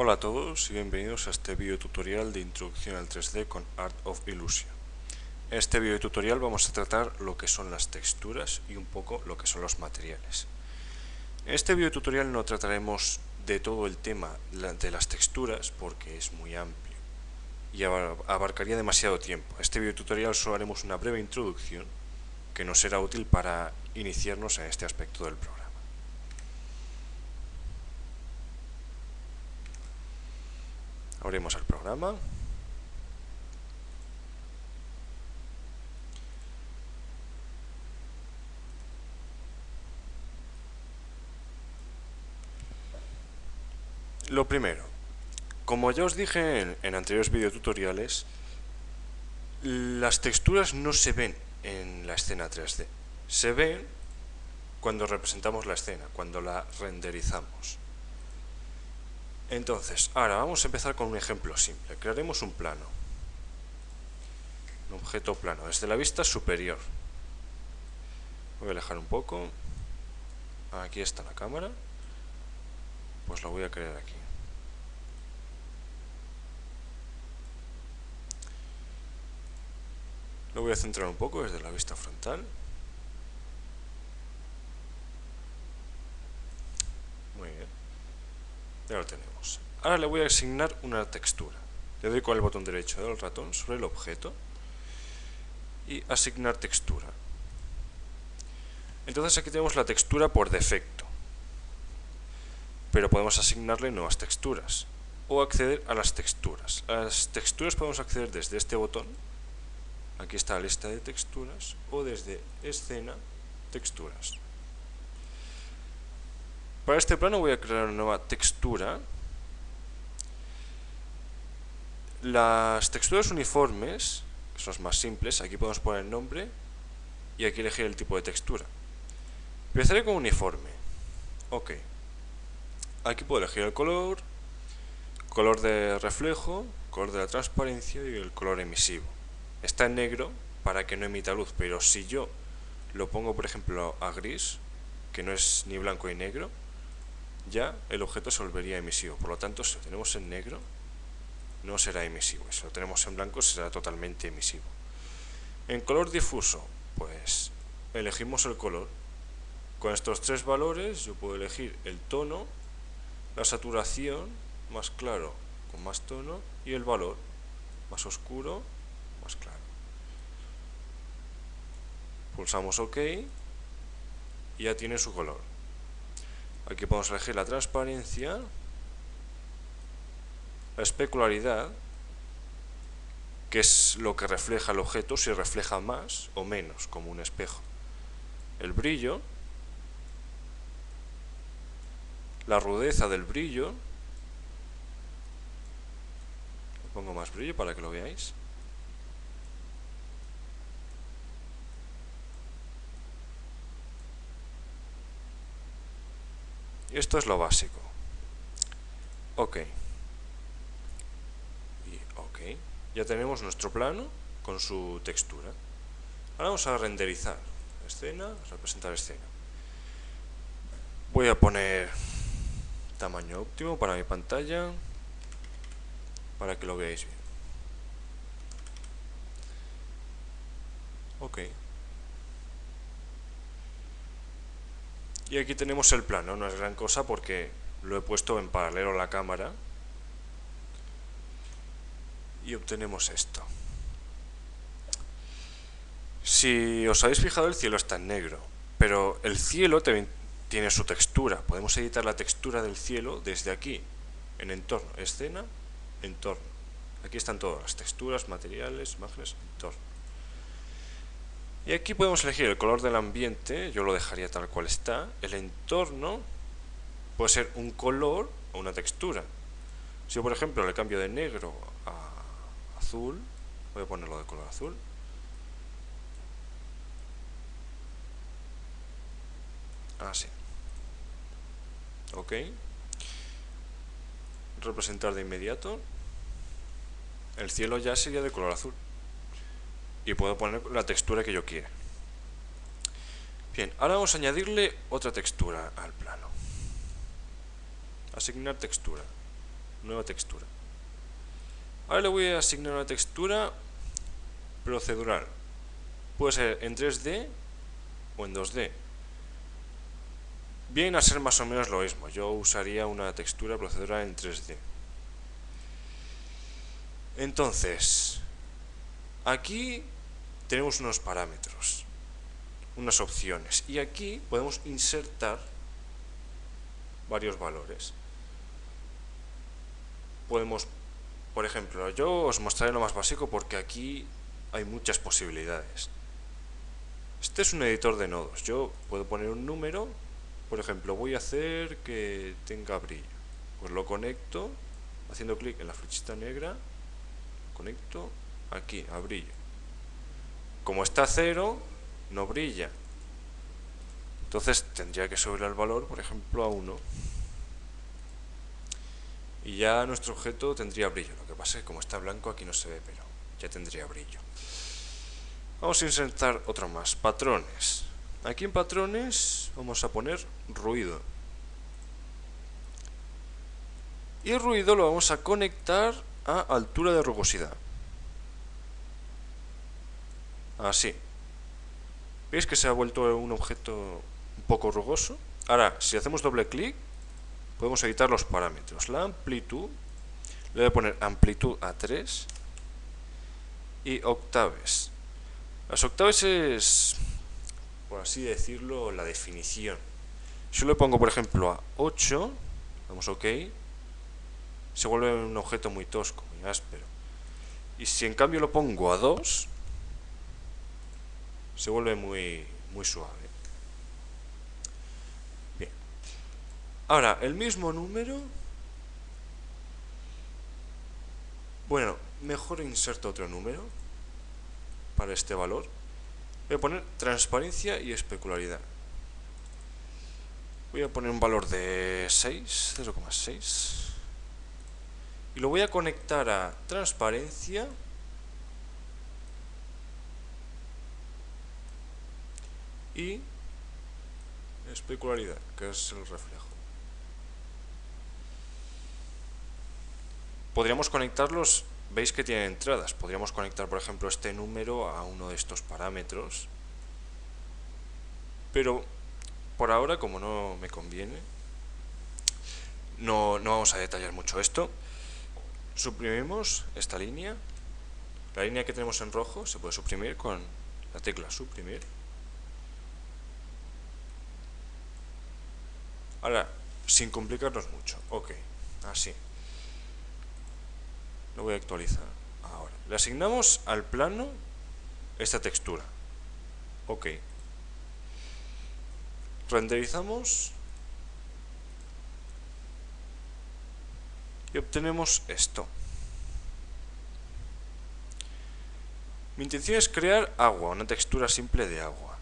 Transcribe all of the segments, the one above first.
Hola a todos y bienvenidos a este video tutorial de introducción al 3D con Art of Illusion. En este video tutorial vamos a tratar lo que son las texturas y un poco lo que son los materiales. En este video tutorial no trataremos de todo el tema de las texturas porque es muy amplio y abarcaría demasiado tiempo. En este video tutorial solo haremos una breve introducción que nos será útil para iniciarnos en este aspecto del programa. Abrimos el programa. Lo primero, como ya os dije en anteriores videotutoriales, las texturas no se ven en la escena 3D. Se ven cuando representamos la escena, cuando la renderizamos. Entonces, ahora vamos a empezar con un ejemplo simple. Crearemos un plano. Un objeto plano, desde la vista superior. Voy a alejar un poco. Aquí está la cámara. Pues lo voy a crear aquí. Lo voy a centrar un poco desde la vista frontal. Muy bien. Ya lo tenemos. Ahora le voy a asignar una textura. Le doy con el botón derecho del ratón sobre el objeto y asignar textura. Entonces aquí tenemos la textura por defecto, pero podemos asignarle nuevas texturas o acceder a las texturas. A las texturas podemos acceder desde este botón, aquí está la lista de texturas, o desde escena, texturas. Para este plano voy a crear una nueva textura. Las texturas uniformes, que son las más simples, aquí podemos poner el nombre y aquí elegir el tipo de textura. Empezaré con uniforme. Ok. Aquí puedo elegir el color, color de reflejo, color de la transparencia y el color emisivo. Está en negro para que no emita luz, pero si yo lo pongo por ejemplo a gris, que no es ni blanco ni negro, ya el objeto se volvería emisivo. Por lo tanto, si lo tenemos en negro, no será emisivo. Si lo tenemos en blanco, será totalmente emisivo. En color difuso, pues elegimos el color. Con estos tres valores yo puedo elegir el tono, la saturación, más claro con más tono, y el valor, más oscuro, más claro. Pulsamos OK y ya tiene su color. Aquí podemos elegir la transparencia, la especularidad, que es lo que refleja el objeto, si refleja más o menos, como un espejo. El brillo, la rudeza del brillo. Le pongo más brillo para que lo veáis. Y esto es lo básico. OK. Y OK. Ya tenemos nuestro plano con su textura. Ahora vamos a renderizar escena, representar escena. Voy a poner tamaño óptimo para mi pantalla, para que lo veáis bien. OK. Y aquí tenemos el plano, no es gran cosa porque lo he puesto en paralelo a la cámara. Y obtenemos esto. Si os habéis fijado, el cielo está en negro, pero el cielo también tiene su textura. Podemos editar la textura del cielo desde aquí, en entorno, escena, entorno. Aquí están todas las texturas, materiales, imágenes, entorno. Y aquí podemos elegir el color del ambiente, yo lo dejaría tal cual está. El entorno puede ser un color o una textura. Si yo, por ejemplo, le cambio de negro a azul, voy a ponerlo de color azul. Así. OK. Representar de inmediato. El cielo ya sería de color azul. Y puedo poner la textura que yo quiera. Bien, ahora vamos a añadirle otra textura al plano. Asignar textura. nueva textura. Ahora le voy a asignar una textura procedural. Puede ser en 3D o en 2D. Viene a ser más o menos lo mismo. Yo usaría una textura procedural en 3D. Entonces, aquí tenemos unos parámetros, unas opciones, y aquí podemos insertar varios valores. Podemos, por ejemplo, yo os mostraré lo más básico porque aquí hay muchas posibilidades. Este es un editor de nodos. Yo puedo poner un número, por ejemplo, voy a hacer que tenga brillo. Pues lo conecto haciendo clic en la flechita negra, conecto aquí a brillo. Como está a 0, no brilla. Entonces tendría que subir el valor, por ejemplo, a 1. Y ya nuestro objeto tendría brillo. Lo que pasa es que como está blanco aquí no se ve, pero ya tendría brillo. Vamos a insertar otro más, patrones. Aquí en patrones vamos a poner ruido. Y el ruido lo vamos a conectar a altura de rugosidad. Así. ¿Veis que se ha vuelto un objeto un poco rugoso? Ahora, si hacemos doble clic, podemos editar los parámetros. La amplitud, le voy a poner amplitud a 3 y octaves. Las octaves es, por así decirlo, la definición. Si yo le pongo, por ejemplo, a 8, damos OK, se vuelve un objeto muy tosco, muy áspero. Y si en cambio lo pongo a 2, se vuelve muy suave. Bien. Ahora, el mismo número. Bueno, mejor inserto otro número para este valor. Voy a poner transparencia y especularidad. Voy a poner un valor de 6, 0,6. Y lo voy a conectar a transparencia y especularidad, que es el reflejo. Podríamos conectarlos, veis que tienen entradas. Podríamos conectar, por ejemplo, este número a uno de estos parámetros. Pero por ahora, como no me conviene, no vamos a detallar mucho esto. Suprimimos esta línea. La línea que tenemos en rojo se puede suprimir con la tecla suprimir. Ahora, sin complicarnos mucho. OK, así. Lo voy a actualizar ahora. Le asignamos al plano esta textura. OK. Renderizamos y obtenemos esto. Mi intención es crear agua, una textura simple de agua,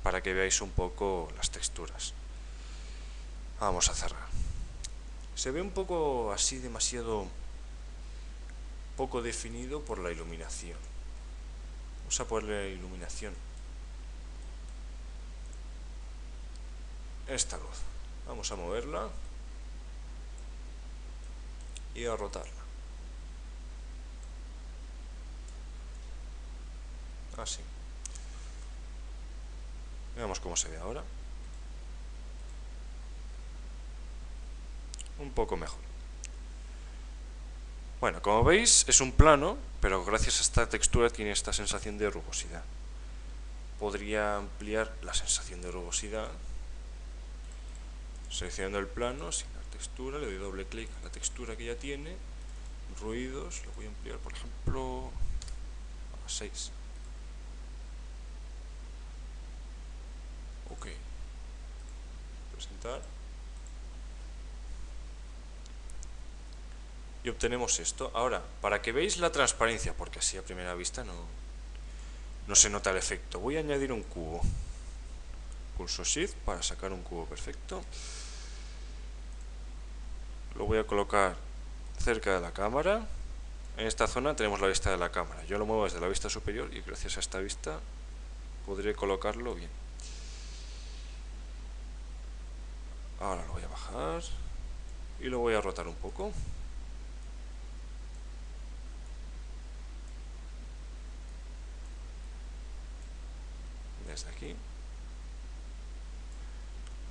para que veáis un poco las texturas. Vamos a cerrar. Se ve un poco así, demasiado poco definido por la iluminación. Vamos a ponerle iluminación. Esta luz. Vamos a moverla y a rotarla. Así. Veamos cómo se ve ahora. Un poco mejor. Bueno, como veis es un plano, pero gracias a esta textura tiene esta sensación de rugosidad. Podría ampliar la sensación de rugosidad seleccionando el plano, sin la textura, le doy doble clic a la textura que ya tiene, ruidos, lo voy a ampliar por ejemplo a 6. OK. Presentar. Y obtenemos esto. Ahora, para que veáis la transparencia, porque así a primera vista no se nota el efecto, voy a añadir un cubo. Pulso Shift para sacar un cubo perfecto. Lo voy a colocar cerca de la cámara. En esta zona tenemos la vista de la cámara. Yo lo muevo desde la vista superior y gracias a esta vista podré colocarlo bien. Ahora lo voy a bajar y lo voy a rotar un poco. desde aquí.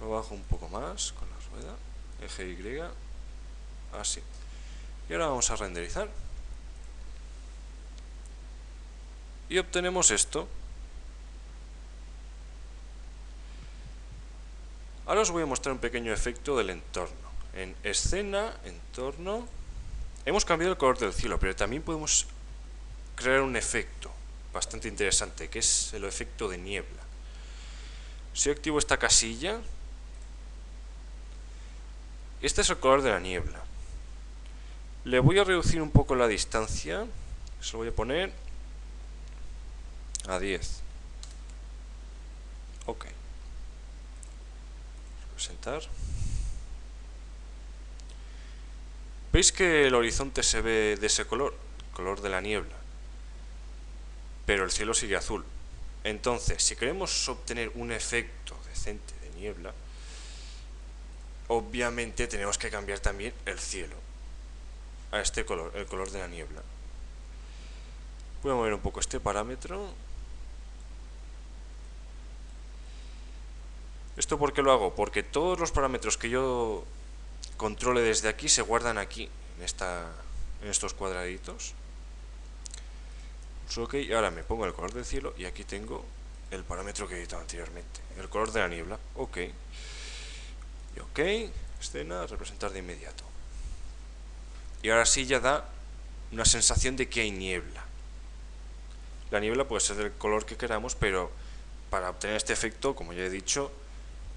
Lo bajo un poco más con la rueda. Eje Y. Así. Y ahora vamos a renderizar. Y obtenemos esto. Ahora os voy a mostrar un pequeño efecto del entorno. En escena, entorno, hemos cambiado el color del cielo, pero también podemos crear un efecto bastante interesante, que es el efecto de niebla. Si yo activo esta casilla, este es el color de la niebla. Le voy a reducir un poco la distancia, se lo voy a poner a 10. Ok. Representar. ¿Veis que el horizonte se ve de ese color? El color de la niebla. Pero el cielo sigue azul. Entonces, si queremos obtener un efecto decente de niebla, obviamente tenemos que cambiar también el cielo a este color, el color de la niebla. Voy a mover un poco este parámetro. ¿Esto por qué lo hago? Porque todos los parámetros que yo controle desde aquí se guardan aquí, en estos cuadraditos. Ok, y ahora me pongo el color del cielo y aquí tengo el parámetro que he editado anteriormente, el color de la niebla. Ok. Y ok, escena, representar de inmediato. Y ahora sí ya da una sensación de que hay niebla. La niebla puede ser del color que queramos, pero para obtener este efecto, como ya he dicho,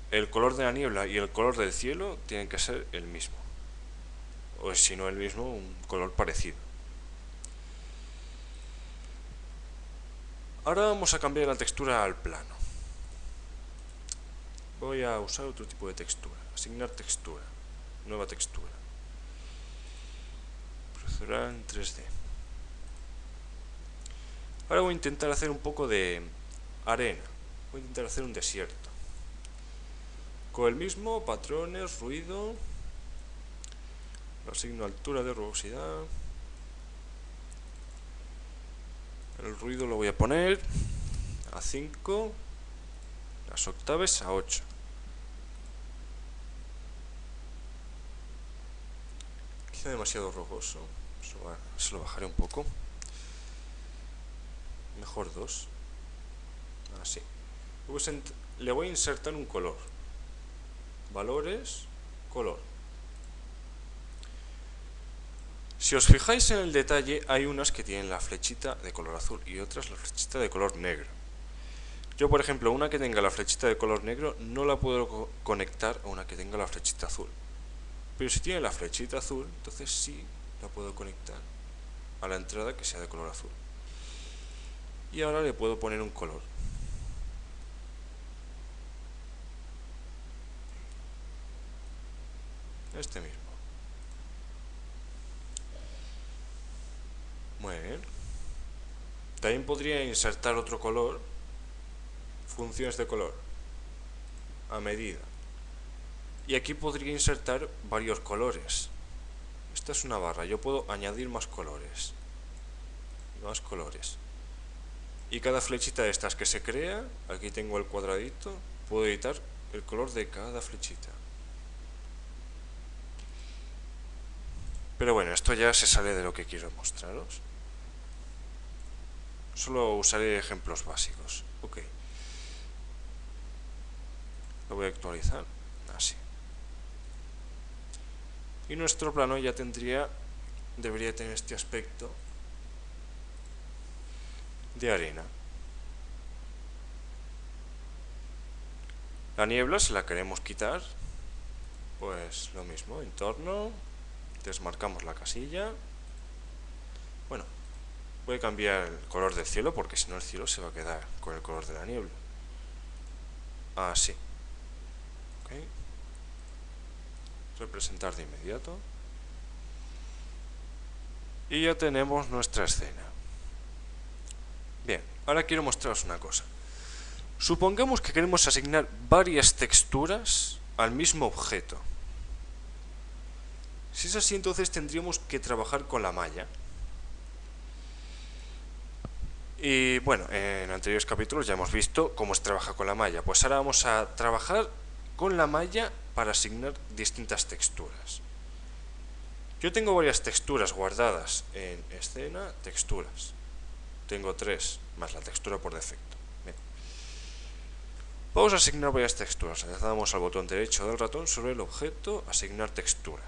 el color de la niebla y el color del cielo tienen que ser el mismo. O si no el mismo, un color parecido. Ahora vamos a cambiar la textura al plano. Voy a usar otro tipo de textura. Asignar textura. Nueva textura. Procedural en 3D. Ahora voy a intentar hacer un poco de arena. Voy a intentar hacer un desierto. Con el mismo, patrones, ruido. Lo asigno altura de rugosidad. El ruido lo voy a poner a 5. Las octavas a 8. Quizá demasiado rugoso. Se lo bajaré un poco. Mejor 2. Así. Le voy a insertar un color. Valores, color. Si os fijáis en el detalle, hay unas que tienen la flechita de color azul y otras la flechita de color negro. Yo, por ejemplo, una que tenga la flechita de color negro no la puedo conectar a una que tenga la flechita azul. Pero si tiene la flechita azul, entonces sí la puedo conectar a la entrada que sea de color azul. Y ahora le puedo poner un color. Este mismo. Muy bien. También podría insertar otro color. Funciones de color. A medida. Y aquí podría insertar varios colores. Esta es una barra. Yo puedo añadir más colores. Más colores. Y cada flechita de estas que se crea, aquí tengo el cuadradito, puedo editar el color de cada flechita. Pero bueno, esto ya se sale de lo que quiero mostraros. Solo usaré ejemplos básicos. Ok. Lo voy a actualizar. Así. Y nuestro plano ya debería tener este aspecto de arena. La niebla, si la queremos quitar, pues lo mismo, entorno, desmarcamos la casilla. Bueno, voy a cambiar el color del cielo porque si no el cielo se va a quedar con el color de la niebla. Así. Ok. Representar de inmediato. Y ya tenemos nuestra escena. Bien, ahora quiero mostraros una cosa. Supongamos que queremos asignar varias texturas al mismo objeto. Si es así, entonces tendríamos que trabajar con la malla. Y bueno, en anteriores capítulos ya hemos visto cómo se trabaja con la malla. Pues ahora vamos a trabajar con la malla para asignar distintas texturas. Yo tengo varias texturas guardadas en escena, texturas. Tengo 3, más la textura por defecto. Bien. Vamos a asignar varias texturas. Le damos al botón derecho del ratón sobre el objeto, asignar textura.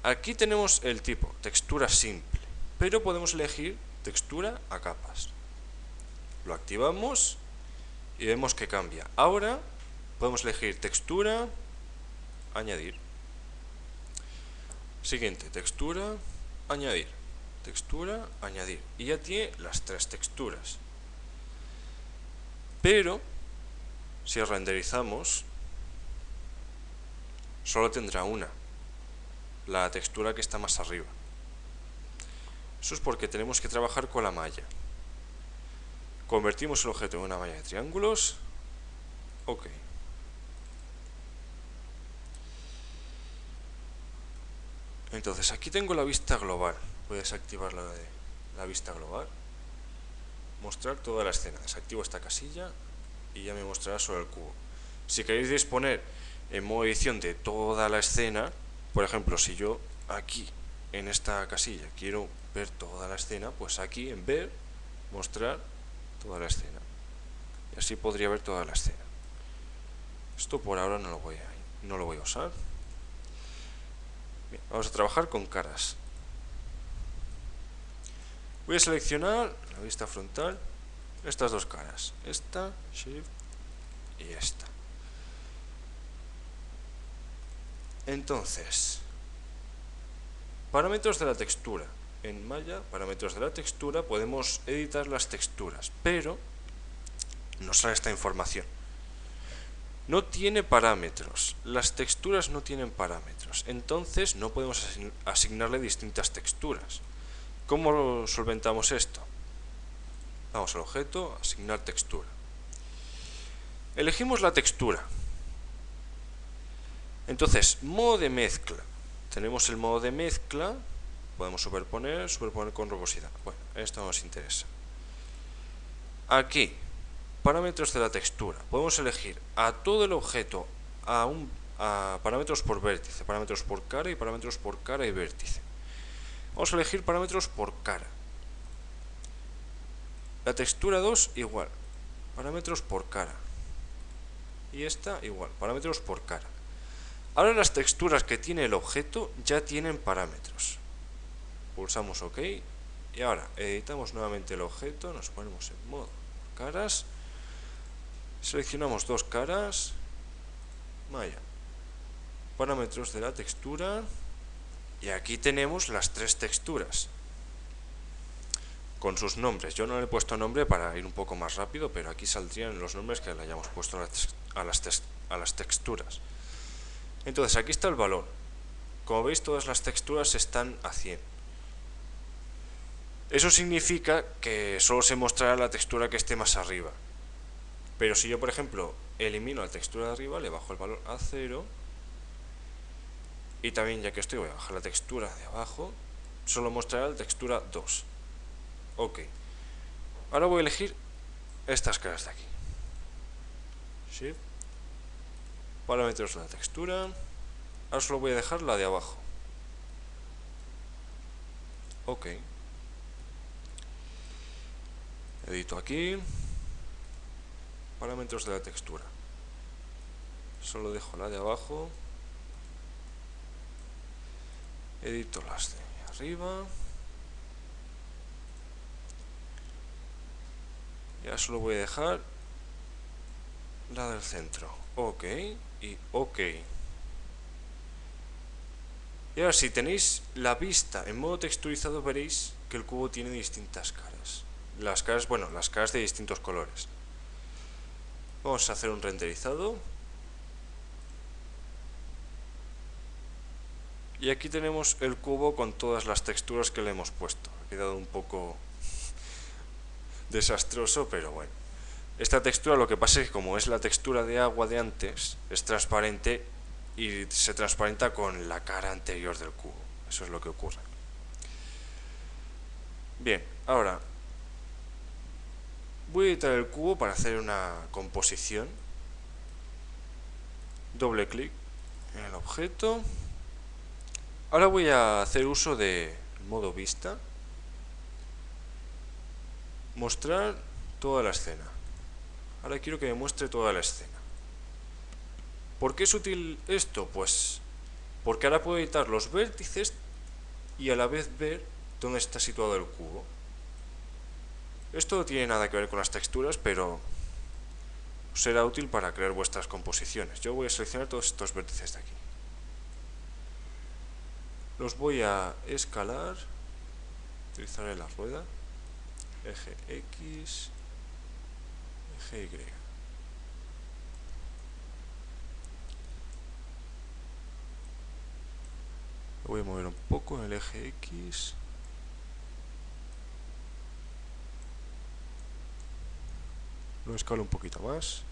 Aquí tenemos el tipo, textura simple, pero podemos elegir textura a capas. Lo activamos y vemos que cambia. Ahora podemos elegir textura, añadir. Siguiente, textura, añadir. Textura, añadir. Y ya tiene las 3 texturas. Pero, si renderizamos, solo tendrá una. La textura que está más arriba. Eso es porque tenemos que trabajar con la malla. Convertimos el objeto en una malla de triángulos. Ok. Entonces, aquí tengo la vista global. Voy a desactivar la vista global. Mostrar toda la escena. Desactivo esta casilla y ya me mostrará sobre el cubo. Si queréis disponer en modo edición de toda la escena, por ejemplo, si yo aquí en esta casilla quiero ver toda la escena, pues aquí en ver, mostrar toda la escena. Y así podría ver toda la escena. Esto por ahora no lo voy a usar. Bien, vamos a trabajar con caras. Voy a seleccionar la vista frontal, estas dos caras, esta, Shift y esta. Entonces, parámetros de la textura. En malla, parámetros de la textura, podemos editar las texturas, pero nos sale esta información. No tiene parámetros, las texturas no tienen parámetros, entonces no podemos asignarle distintas texturas. ¿Cómo solventamos esto? Vamos al objeto, asignar textura. Elegimos la textura. Entonces, modo de mezcla. Tenemos el modo de mezcla, podemos superponer con rugosidad. Bueno, esto nos interesa. Aquí, parámetros de la textura. Podemos elegir a todo el objeto a parámetros por vértice, parámetros por cara y parámetros por cara y vértice. Vamos a elegir parámetros por cara. La textura 2 igual, parámetros por cara. Y esta igual, parámetros por cara. Ahora las texturas que tiene el objeto ya tienen parámetros. Pulsamos OK y ahora editamos nuevamente el objeto, nos ponemos en modo caras, seleccionamos dos caras, malla, parámetros de la textura y aquí tenemos las 3 texturas con sus nombres. Yo no le he puesto nombre para ir un poco más rápido, pero aquí saldrían los nombres que le hayamos puesto a las texturas. Entonces aquí está el valor. Como veis, todas las texturas están a 100. Eso significa que solo se mostrará la textura que esté más arriba. Pero si yo, por ejemplo, elimino la textura de arriba, le bajo el valor a 0. Y también, ya que estoy, voy a bajar la textura de abajo. Solo mostrará la textura 2. Ok. Ahora voy a elegir estas caras de aquí. Shift. Parámetros de la textura. Ahora solo voy a dejar la de abajo. Ok. Edito aquí. Parámetros de la textura. Solo dejo la de abajo. Edito las de arriba. Y ahora solo voy a dejar la del centro. Ok. Y ok. Y ahora si tenéis la vista en modo texturizado veréis que el cubo tiene distintas caras. Las caras de distintos colores. Vamos a hacer un renderizado. Y aquí tenemos el cubo con todas las texturas que le hemos puesto. Ha quedado un poco desastroso, pero bueno. Esta textura lo que pasa es que como es la textura de agua de antes, es transparente y se transparenta con la cara anterior del cubo. Eso es lo que ocurre. Bien, ahora Voy a editar el cubo para hacer una composición. Doble clic en el objeto. Ahora voy a hacer uso de modo vista. Mostrar toda la escena. Ahora quiero que me muestre toda la escena. ¿Por qué es útil esto? Pues porque ahora puedo editar los vértices y a la vez ver dónde está situado el cubo. Esto no tiene nada que ver con las texturas, pero será útil para crear vuestras composiciones. Yo voy a seleccionar todos estos vértices de aquí. Los voy a escalar. Utilizaré la rueda. Eje X, eje Y. Lo voy a mover un poco en el eje X. Lo escalo un poquito más.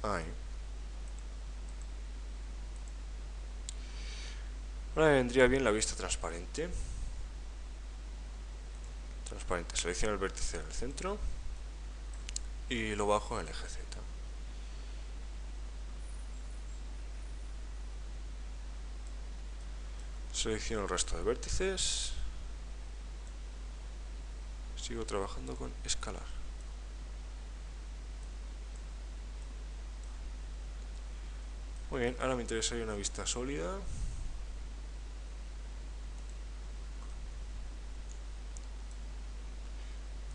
Ahí. Ahora me vendría bien la vista transparente. Transparente. Selecciono el vértice del centro y lo bajo en el eje Z. Selecciono el resto de vértices. Sigo trabajando con escalar. Muy bien, ahora me interesaría una vista sólida.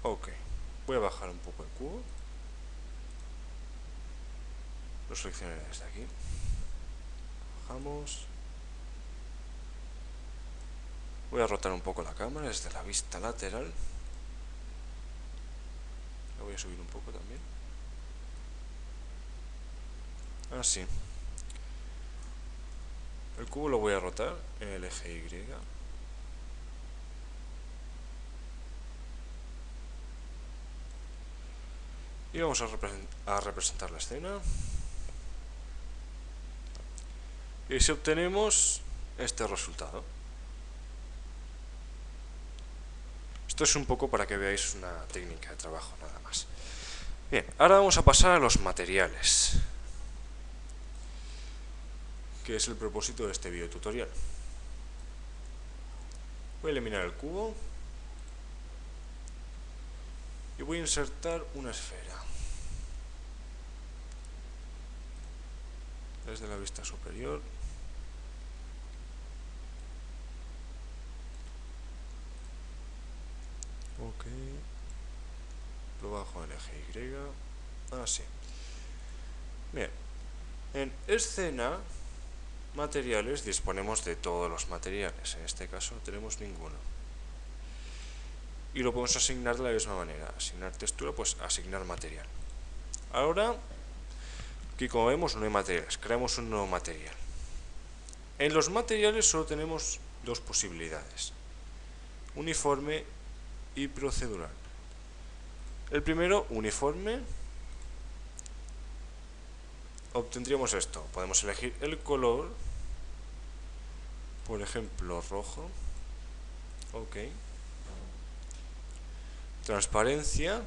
Ok, voy a bajar un poco el cubo. Lo seleccionaré desde aquí. Bajamos. Voy a rotar un poco la cámara desde la vista lateral. La voy a subir un poco también. Así. El cubo lo voy a rotar en el eje Y. Y vamos a representar la escena. Y así obtenemos este resultado. Esto es un poco para que veáis una técnica de trabajo, nada más. Bien, ahora vamos a pasar a los materiales, que es el propósito de este video tutorial. Voy a eliminar el cubo y voy a insertar una esfera desde la vista superior. Ok, lo bajo en el eje Y. Así. Bien, en escena materiales disponemos de todos los materiales. En este caso no tenemos ninguno. Y lo podemos asignar de la misma manera. Asignar textura, pues asignar material. Ahora, aquí como vemos no hay materiales. Creamos un nuevo material. En los materiales solo tenemos dos posibilidades: uniforme y procedural. El primero, uniforme. Obtendríamos esto. Podemos elegir el color, por ejemplo rojo. Ok. Transparencia.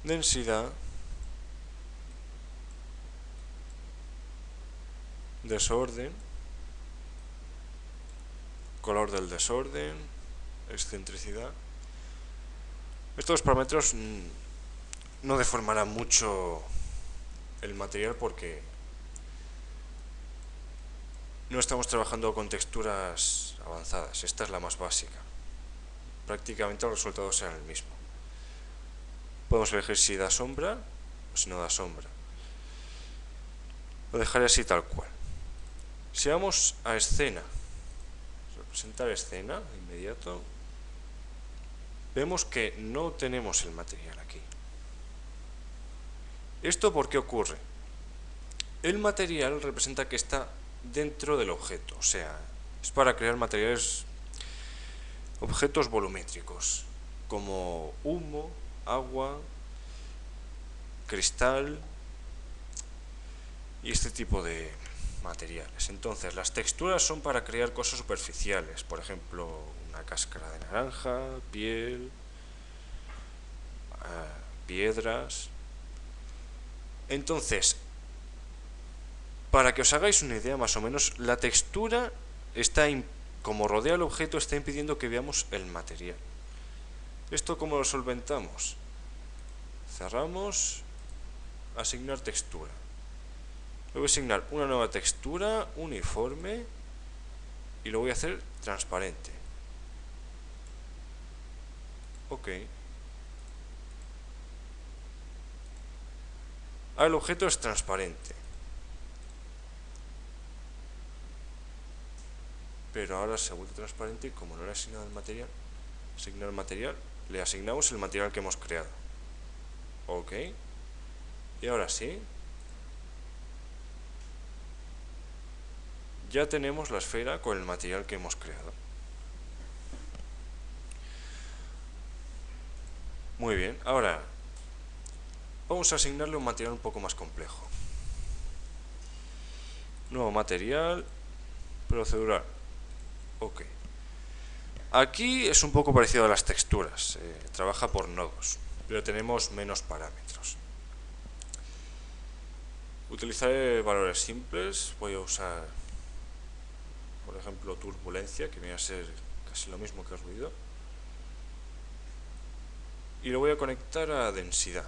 Densidad. Desorden. Color del desorden. Excentricidad. Estos parámetros no deformarán mucho el material porque no estamos trabajando con texturas avanzadas. Esta es la más básica. Prácticamente el resultado será el mismo. Podemos elegir si da sombra o si no da sombra. Lo dejaré así tal cual. Si vamos a escena, representar escena de inmediato, vemos que no tenemos el material aquí. ¿Esto por qué ocurre? El material representa que está dentro del objeto, o sea, es para crear materiales, objetos volumétricos, como humo, agua, cristal y este tipo de materiales. Entonces, las texturas son para crear cosas superficiales, por ejemplo, una cáscara de naranja, piel, piedras. Entonces, para que os hagáis una idea más o menos, la textura está, como rodea el objeto, está impidiendo que veamos el material. ¿Esto cómo lo solventamos? Cerramos, asignar textura. Le voy a asignar una nueva textura, uniforme, y lo voy a hacer transparente. Ok. Ahora el objeto es transparente. Pero ahora se ha vuelto transparente y como no le he asignado el material, asignar material, le asignamos el material que hemos creado. Ok. Y ahora sí. Ya tenemos la esfera con el material que hemos creado. Muy bien, ahora vamos a asignarle un material un poco más complejo. Nuevo material, procedural. Ok. Aquí es un poco parecido a las texturas, trabaja por nodos, pero tenemos menos parámetros. Utilizaré valores simples, voy a usar, por ejemplo, turbulencia, que viene a ser casi lo mismo que ruido. Y lo voy a conectar a densidad.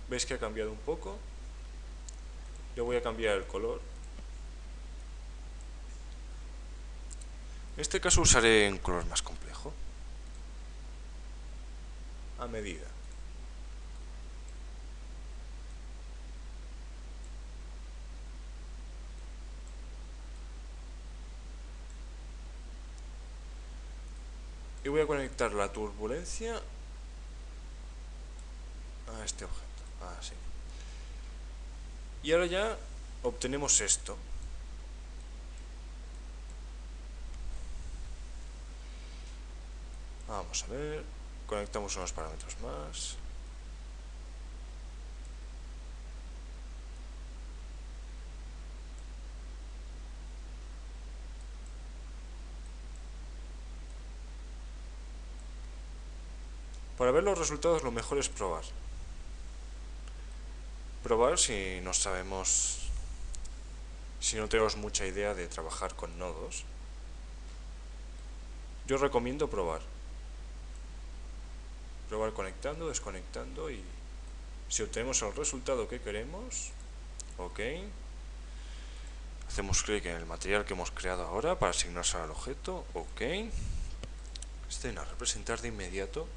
¿Veis que ha cambiado un poco? Le voy a cambiar el color. En este caso usaré un color más complejo. A medida. Y voy a conectar la turbulencia a este objeto. Así. Y ahora ya obtenemos esto. Vamos a ver. Conectamos unos parámetros más. Para ver los resultados lo mejor es probar. Probar si no sabemos, si no tenemos mucha idea de trabajar con nodos. Yo recomiendo probar. Probar conectando, desconectando y si obtenemos el resultado que queremos, ok. Hacemos clic en el material que hemos creado ahora para asignárselo al objeto, ok. Escena, representar de inmediato.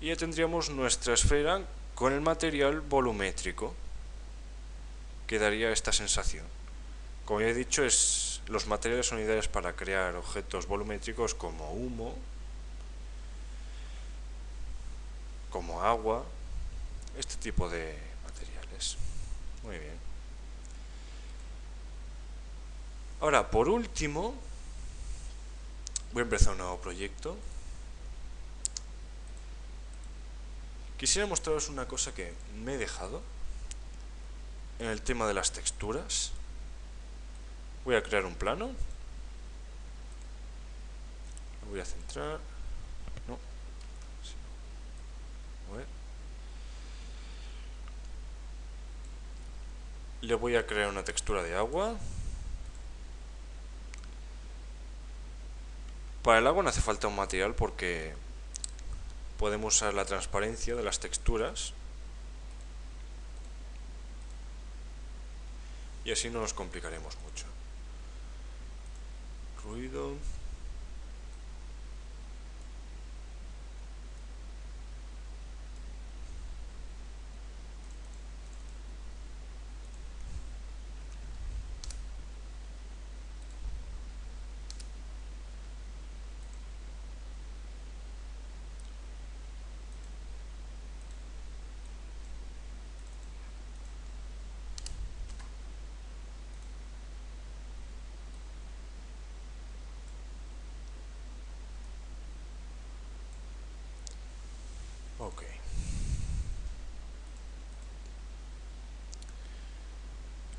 Y ya tendríamos nuestra esfera con el material volumétrico que daría esta sensación. Como ya he dicho, los materiales son ideales para crear objetos volumétricos como humo, como agua, este tipo de materiales. Muy bien. Ahora, por último, voy a empezar un nuevo proyecto. Quisiera mostraros una cosa que me he dejado en el tema de las texturas. Voy a crear un plano. Lo voy a centrar. No. A ver. Le voy a crear una textura de agua. Para el agua no hace falta un material porque podemos usar la transparencia de las texturas y así no nos complicaremos mucho. Ruido.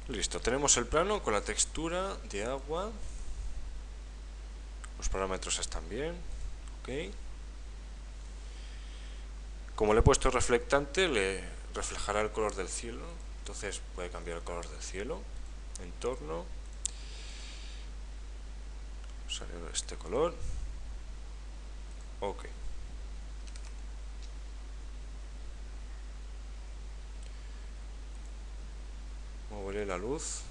Listo, tenemos el plano con la textura de agua. Los parámetros están bien. Ok. Como le he puesto reflectante, le reflejará el color del cielo. Entonces puede cambiar el color del cielo. Entorno. Sale este color. Ok. Moveré la luz.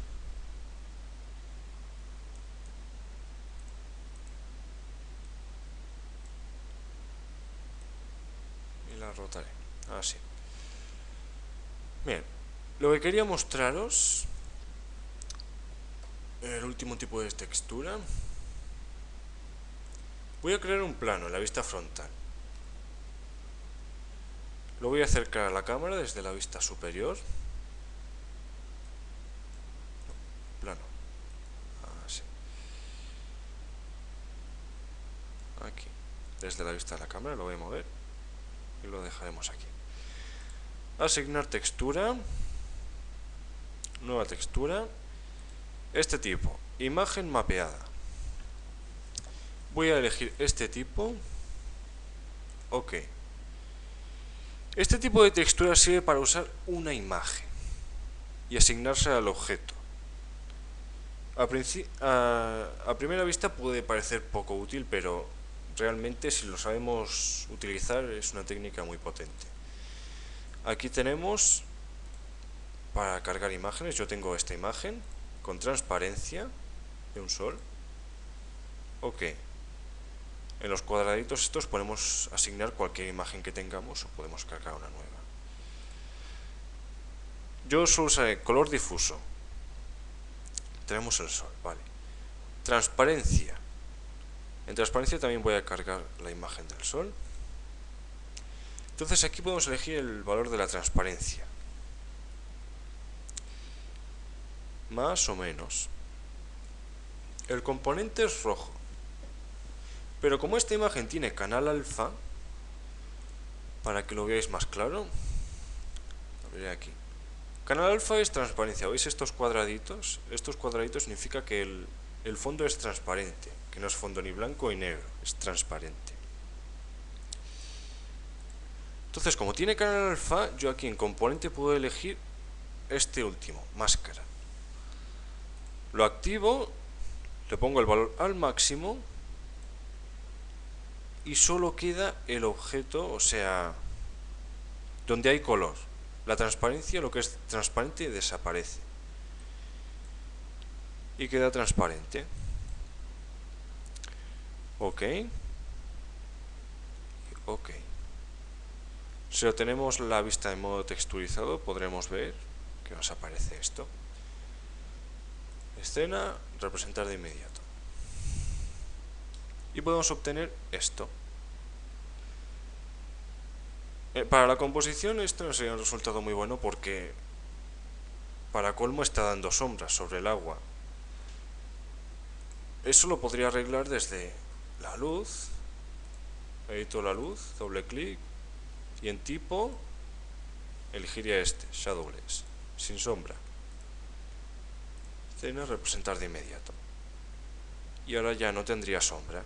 Y la rotaré. Así. Bien. Lo que quería mostraros, el último tipo de textura. Voy a crear un plano en la vista frontal. Lo voy a acercar a la cámara desde la vista superior. Plano. Así. Aquí. Desde la vista de la cámara lo voy a mover y lo dejaremos aquí. Asignar textura. Nueva textura. Este tipo. Imagen mapeada. Voy a elegir este tipo. Ok. Este tipo de textura sirve para usar una imagen y asignarse al objeto. A primera vista puede parecer poco útil, pero realmente si lo sabemos utilizar es una técnica muy potente. Aquí tenemos para cargar imágenes. Yo tengo esta imagen con transparencia de un sol. Ok. En los cuadraditos estos podemos asignar cualquier imagen que tengamos o podemos cargar una nueva. Yo suelo usar color difuso. Tenemos el sol, vale. Transparencia. En transparencia también voy a cargar la imagen del sol. Entonces aquí podemos elegir el valor de la transparencia. Más o menos. El componente es rojo. Pero como esta imagen tiene canal alfa, para que lo veáis más claro, lo veré aquí. Canal alfa es transparencia. ¿Veis estos cuadraditos? Estos cuadraditos significa que el fondo es transparente, que no es fondo ni blanco ni negro, es transparente. Entonces, como tiene canal alfa, yo aquí en componente puedo elegir este último, máscara. Lo activo, le pongo el valor al máximo y solo queda el objeto, o sea, donde hay color. La transparencia, lo que es transparente, desaparece. Y queda transparente. Ok. Ok. Si lo tenemos la vista en modo texturizado, podremos ver que nos aparece esto. Escena, representar de inmediato. Y podemos obtener esto. Para la composición esto no sería un resultado muy bueno porque para colmo está dando sombras sobre el agua. Eso lo podría arreglar desde la luz. Edito la luz, doble clic y en tipo elegiría este, Shadowless, sin sombra. Escena, representar de inmediato. Y ahora ya no tendría sombra.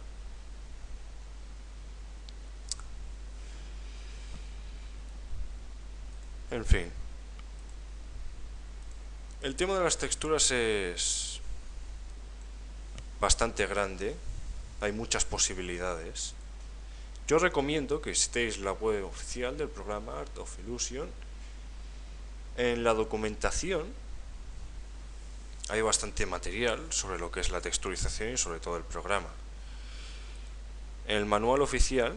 En fin. El tema de las texturas es bastante grande. Hay muchas posibilidades. Yo recomiendo que visitéis la web oficial del programa Art of Illusion. En la documentación hay bastante material sobre lo que es la texturización y sobre todo el programa. En el manual oficial,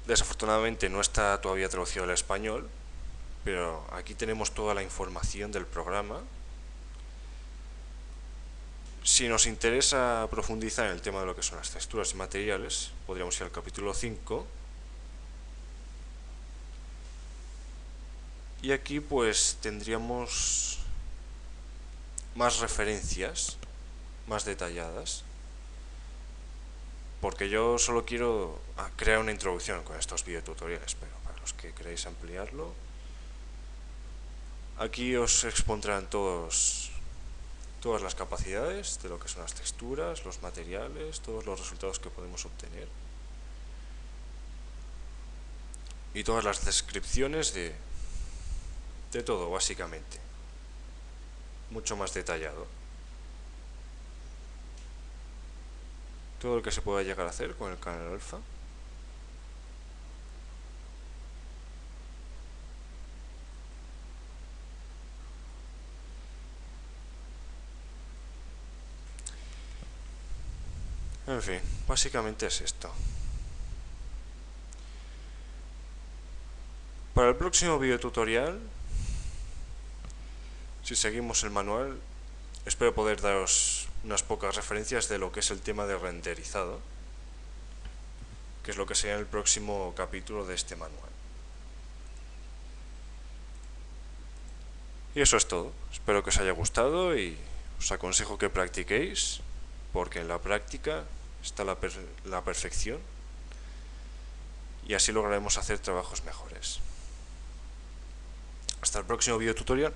desafortunadamente no está todavía traducido al español, pero aquí tenemos toda la información del programa. Si nos interesa profundizar en el tema de lo que son las texturas y materiales, podríamos ir al capítulo 5. Y aquí pues tendríamos más referencias, más detalladas. Porque yo solo quiero crear una introducción con estos videotutoriales, pero para los que queréis ampliarlo, Aquí os expondrán todas las capacidades de lo que son las texturas, los materiales, todos los resultados que podemos obtener. Y todas las descripciones de todo, básicamente. Mucho más detallado. Todo lo que se pueda llegar a hacer con el canal alfa. En fin, básicamente es esto. Para el próximo video tutorial, si seguimos el manual, espero poder daros unas pocas referencias de lo que es el tema de renderizado, que es lo que será el próximo capítulo de este manual. Y eso es todo. Espero que os haya gustado y os aconsejo que practiquéis, porque en la práctica está la perfección y así lograremos hacer trabajos mejores. Hasta el próximo video tutorial.